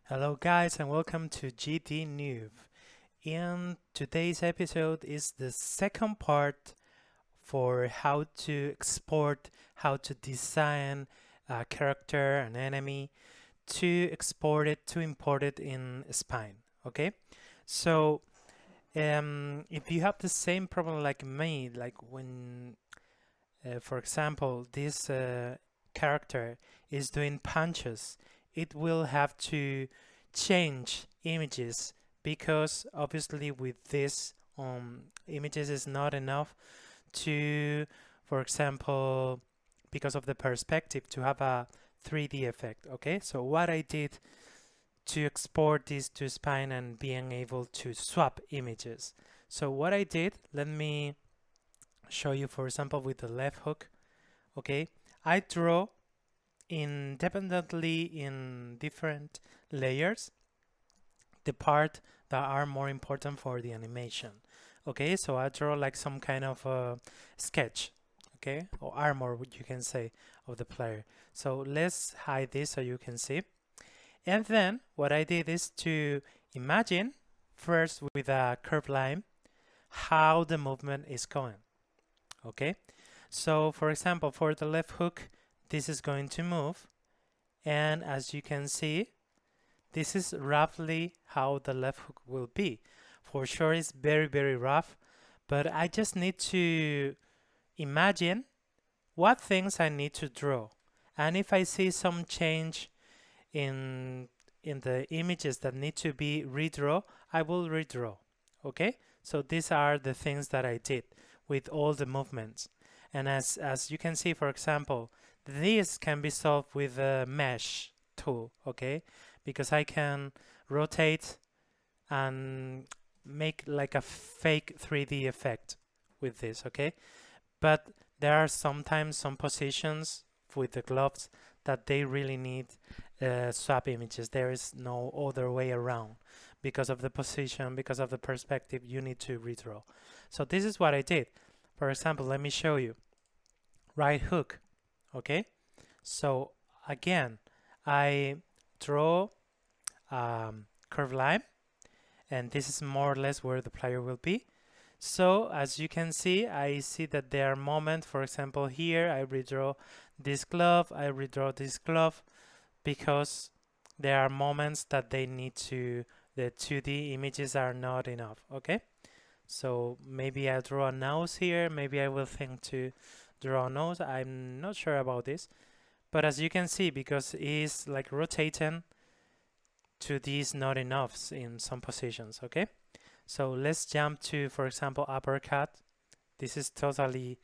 Hello guys and welcome to GD Noob. In today's episode is the second part for how to export, how to design a character, an enemy, to export it, to import it in Spine. Okay? So if you have the same problem like me, like when, for example, this character is doing punches, it will have to change images because obviously with this images is not enough to, for example, because of the perspective, to have a 3D effect. Okay, so what I did to export this to Spine and being able to swap images. So what I did, let me show you, for example, with the left hook. Okay, I draw independently in different layers the part that are more important for the animation. Okay, so I draw like some kind of sketch, okay, or armor, what you can say, of the player. So let's hide this so you can see. And then what I did is to imagine first with a curved line how the movement is going. Okay, so for example, for the left hook, this is going to move, and as you can see, this is roughly how the left hook will be. For sure, it's very, very rough, but I just need to imagine what things I need to draw. And if I see some change in the images that need to be redraw, I will redraw. Okay? So these are the things that I did with all the movements. And as you can see, for example, this can be solved with a mesh tool, okay? Because I can rotate and make like a fake 3D effect with this, okay? But there are sometimes some positions with the gloves that they really need swap images. There is no other way around. Because of the position, because of the perspective, you need to redraw. So this is what I did. For example, let me show you. Right hook, okay? So again, I draw curved line, and this is more or less where the player will be. So as you can see, I see that there are moments, for example, here I redraw this glove, I redraw this glove, because there are moments that they need to, the 2D images are not enough, okay? So maybe I draw a nose here, maybe I will think to draw a nose, I'm not sure about this. But as you can see, because it's like rotating, 2D is not enough in some positions, okay? So let's jump to, for example, uppercut. This is totally,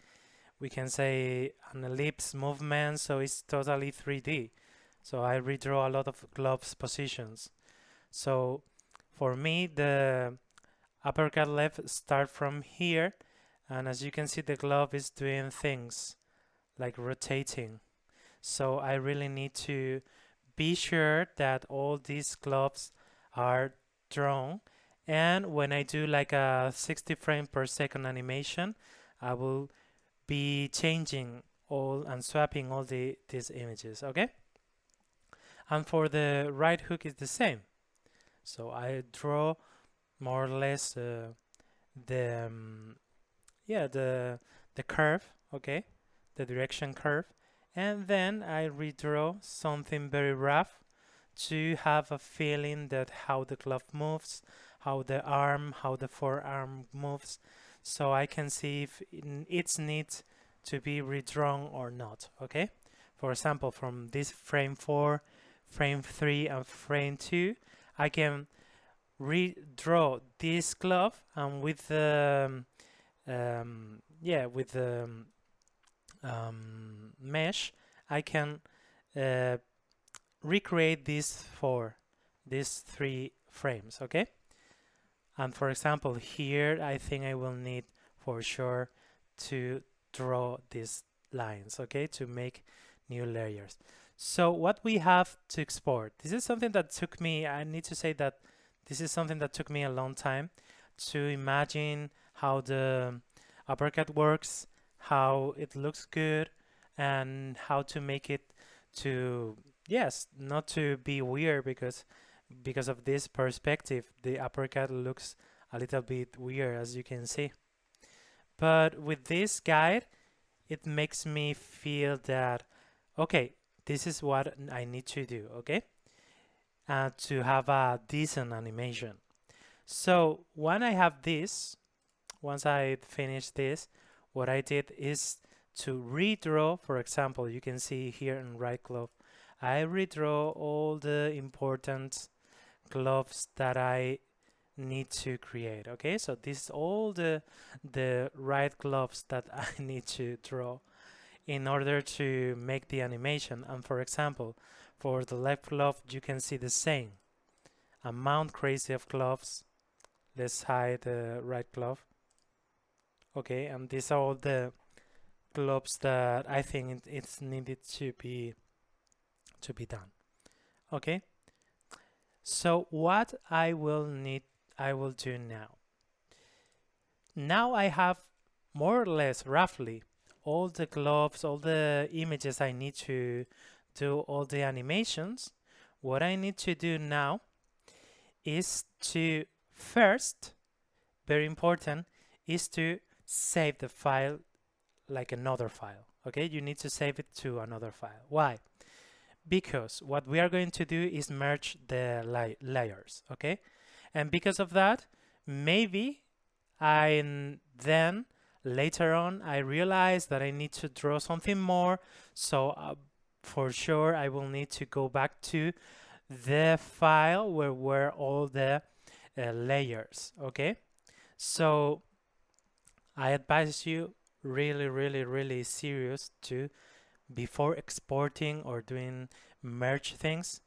we can say, an ellipse movement, so it's totally 3D. So I redraw a lot of gloves positions. So for me, the uppercut left start from here, and as you can see, the glove is doing things like rotating. So I really need to be sure that all these gloves are drawn, and when I do like a 60 frame per second animation, I will be changing all and swapping all these images, okay? And for the right hook is the same. So I draw more or less the yeah, the curve, okay, the direction curve, and then I redraw something very rough to have a feeling that how the glove moves, how the arm, how the forearm moves, so I can see if it's needs to be redrawn or not, okay? For example, from this frame 4, frame 3, and frame 2, I can redraw this glove, and with the yeah, with the mesh, I can uh, recreate this for these 3 frames, okay? And for example, here I think I will need for sure to draw these lines, okay, to make new layers. So what we have to export, this is something that took me, I need to say that this is something that took me a long time to imagine how the uppercut works, how it looks good, and how to make it to, yes, not to be weird, because because of this perspective, the uppercut looks a little bit weird, as you can see. But with this guide, it makes me feel that, okay, this is what I need to do, okay? To have a decent animation. So when I have this, once I finish this, what I did is to redraw, for example, you can see here in right glove, I redraw all the important gloves that I need to create. Okay, so this is all the right gloves that I need to draw in order to make the animation. And for example, for the left glove, you can see the same amount crazy of gloves. Let's hide the right glove. Okay, and these are all the gloves that I think it's needed to be done. Okay, so what I will do now. Now I have more or less roughly all the gloves, all the images I need to do all the animations. What I need to do now is to first, very important, is to save the file like another file. Okay, you need to save it to another file. Why? Because what we are going to do is merge the layers. Okay, and because of that, maybe then later on I realize that I need to draw something more. So for sure I will need to go back to the file where were all the layers. Okay, so I advise you really serious to, before exporting or doing merge things,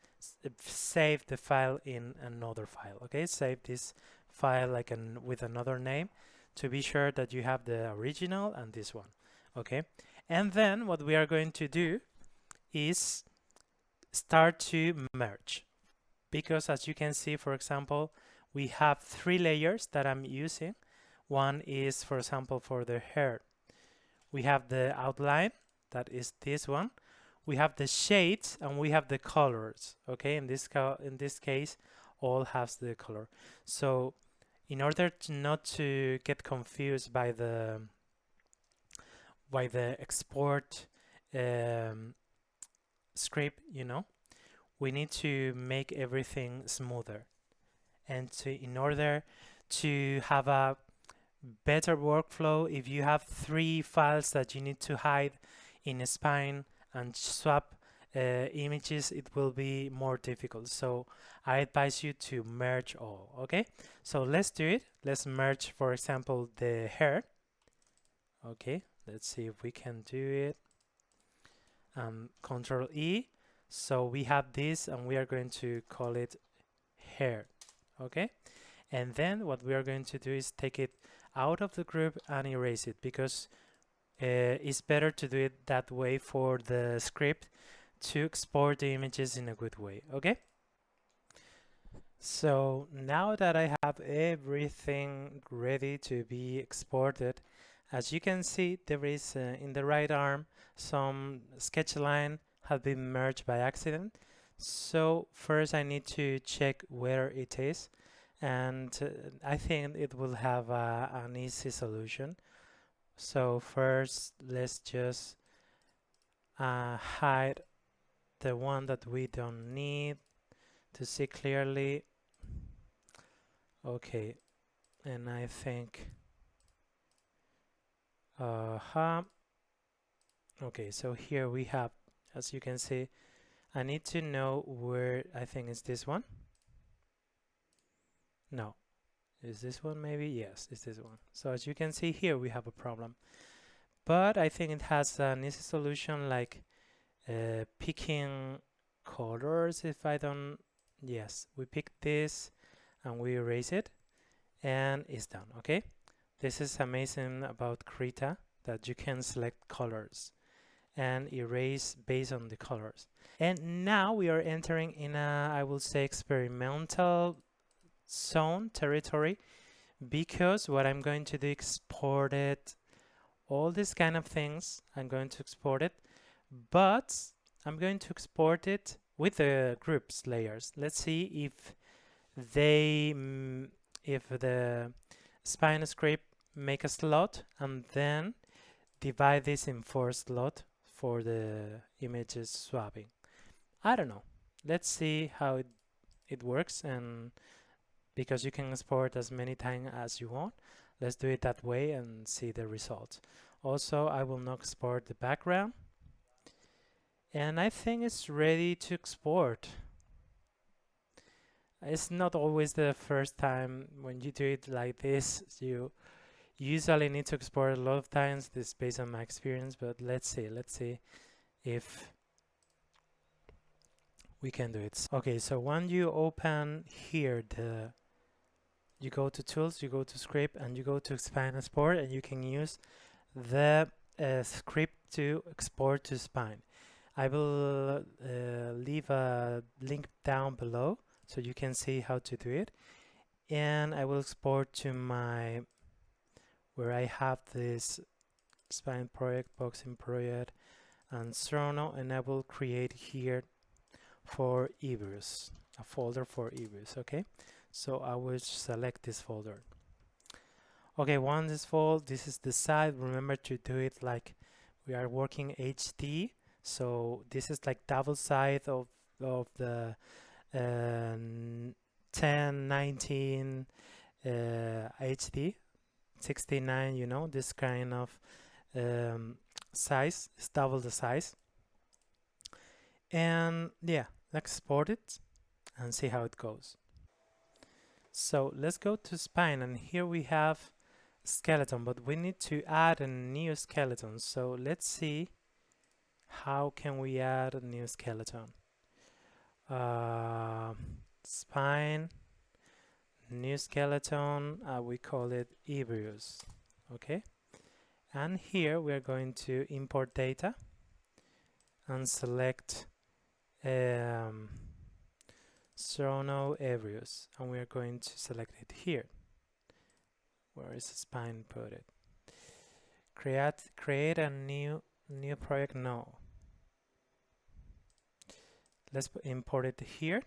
save the file in another file. Okay, save this file like with another name to be sure that you have the original and this one. Okay, and then what we are going to do is start to merge, because as you can see, for example, we have 3 layers that I'm using. One is, for example, for the hair. We have the outline, that is this one. We have the shades and we have the colors. Okay, in this case, all has the color. So in order to not to get confused by the export script, we need to make everything smoother. And in order to have a better workflow, if you have 3 files that you need to hide in a spine and swap images, it will be more difficult. So I advise you to merge all. Okay, so let's do it. Let's merge, for example, the hair. Okay, let's see if we can do it. Control E. So we have this and we are going to call it hair. Okay, and then what we are going to do is take it out of the group and erase it, because it's better to do it that way for the script to export the images in a good way. Okay, so now that I have everything ready to be exported, as you can see, there is in the right arm some sketch line has been merged by accident. So first I need to check where it is, and I think it will have an easy solution. So first let's just hide the one that we don't need to see clearly. Okay, and I think okay, so here we have, as you can see, I need to know where. I think it's this one. No, is this one maybe? Yes, it's this one. So as you can see here, we have a problem, but I think it has an easy solution, like picking colors. If I don't, yes, we pick this and we erase it and it's done. Okay, this is amazing about Krita, that you can select colors and erase based on the colors. And now we are entering in a, I will say, experimental zone territory, because what I'm going to do, export it, all these kind of things, I'm going to export it, but I'm going to export it with the groups layers. Let's see if they if the spine script make a slot and then divide this in 4 slot for the images swapping. I don't know. Let's see how it works, and because you can export as many times as you want, let's do it that way and see the results. Also, I will not export the background, and I think it's ready to export. It's not always the first time when you do it like this. You usually need to export a lot of times. This is based on my experience, but let's see if we can do it. Okay, so when you open here, you go to tools, you go to script, and you go to expand export, and you can use the script to export to spine. I will leave a link down below so you can see how to do it, and I will export to my where I have this spine project, boxing project, and Sono, and I will create here for Iberus, a folder for Iberus. Okay, so I will select this folder. Okay, once this folder, this is the side. Remember to do it like we are working HD, so this is like double side of the 1019 HD 69, you know, this kind of size. It's double the size. And yeah, export it and see how it goes. So let's go to spine, and here we have skeleton, but we need to add a new skeleton. So let's see how can we add a new skeleton. Spine, new skeleton, we call it Iberus. Okay, and here we are going to import data and select Sono Iberus, and we are going to select it here. Where is the spine? Put it. Create a new project. No. Let's import it here.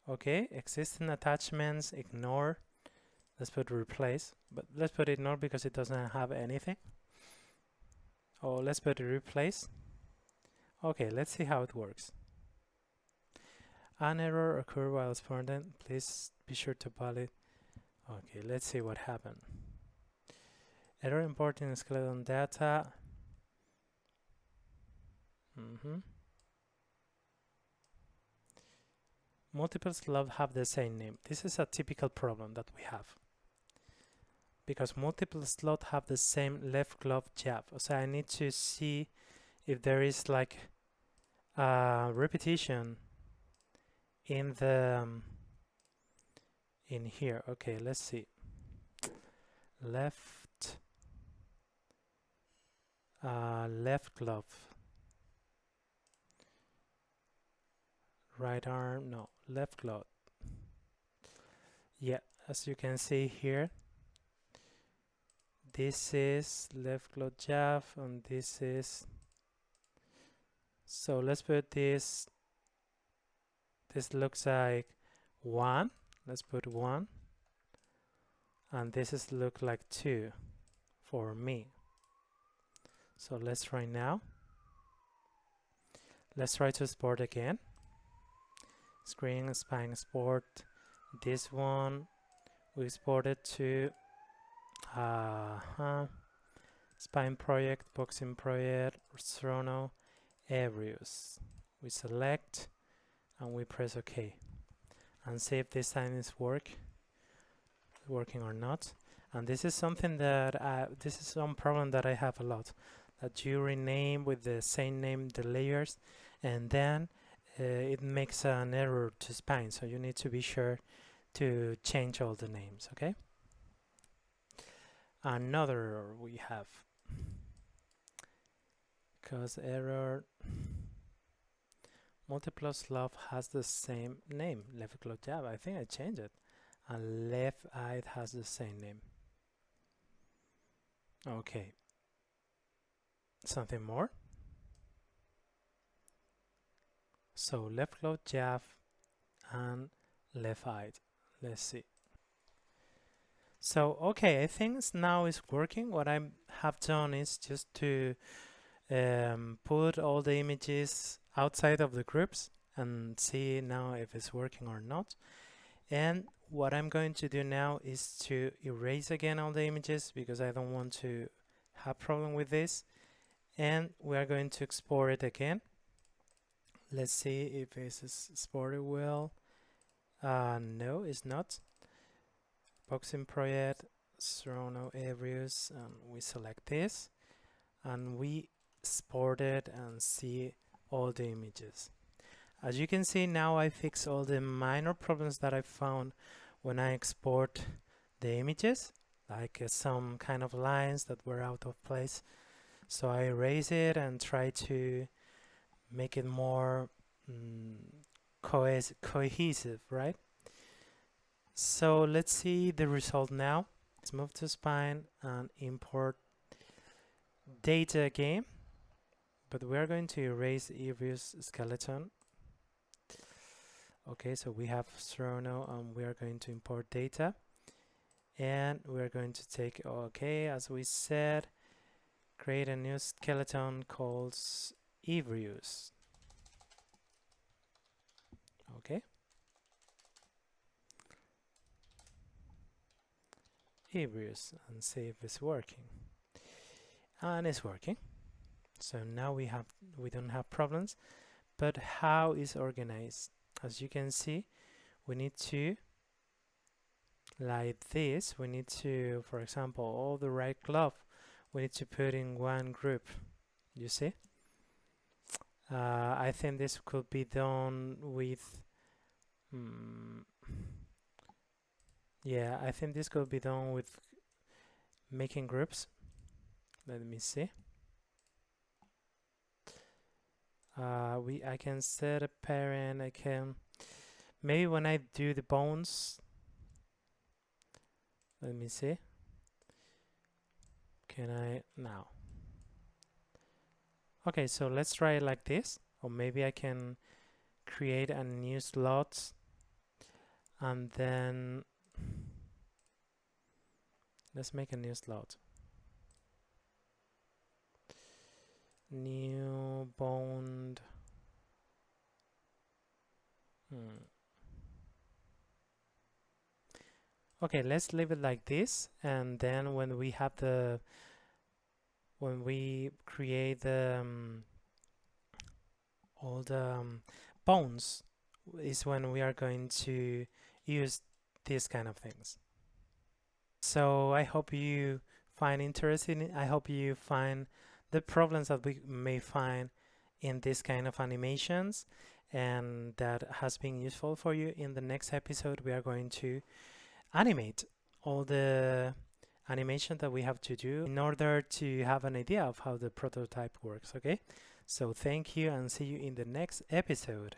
Okay, existing attachments, ignore. Let's put replace, but let's put ignore because it doesn't have anything. Oh, let's put replace. Okay, let's see how it works. An error occurred while exporting. Please be sure to validate. Okay, let's see what happened. Error importing skeleton data. Multiple slots have the same name. This is a typical problem that we have, because multiple slots have the same left glove jab. So I need to see if there is like a repetition in the in here. Okay, let's see. Left glove, right arm, no, left glove. Yeah, as you can see here, this is left glove jab, and this is. So let's put this. This looks like 1. Let's put 1, and this is look like 2 for me. So let's try now. Let's try to export again. Screen, spine export. This one we exported to spine project, boxing project, Sono Iberus. We select and we press OK and see if this time is working or not. And this is something that this is some problem that I have a lot, that you rename with the same name the layers, and then it makes an error to spine, so you need to be sure to change all the names. Okay, another error we have, because error multiple slot has the same name, left glove jab. I think I changed it, and left eye has the same name. Okay, something more. So left claw jab and left eye. Let's see. So okay, I think now it's working. What I have done is just to put all the images outside of the groups and see now if it's working or not. And what I'm going to do now is to erase again all the images because I don't want to have problem with this. And we are going to export it again. Let's see if it's exported well. No, it's not. Boxing project, Serrano areas, and we select this and we export it and see all the images. As you can see now, I fix all the minor problems that I found when I export the images, like some kind of lines that were out of place. So I erase it and try to make it more cohesive, right? So let's see the result now. Let's move to spine and import data again, but we're going to erase Evius skeleton. Okay, so we have Serrano and we are going to import data, and we're going to take, okay, as we said, create a new skeleton called Evius. Okay, Evius, and see if it's working. And it's working. So now we don't have problems. But how is organized? As you can see, we need to, like this, we need to, for example, all the right glove, we need to put in one group. You see? I think this could be done with, yeah, I think this could be done with making groups. Let me see. I can set a parent. I can maybe when I do the bones. Let me see. Can I now? Okay, so let's try it like this, or maybe I can create a new slot, and then let's make a new slot. New bond. Okay, let's leave it like this, and then when we have when we create all the bones is when we are going to use these kind of things. So I hope you find interesting. I hope you find the problems that we may find in this kind of animations, and that has been useful for you. In the next episode, we are going to animate all the animation that we have to do in order to have an idea of how the prototype works. Okay, so thank you and see you in the next episode.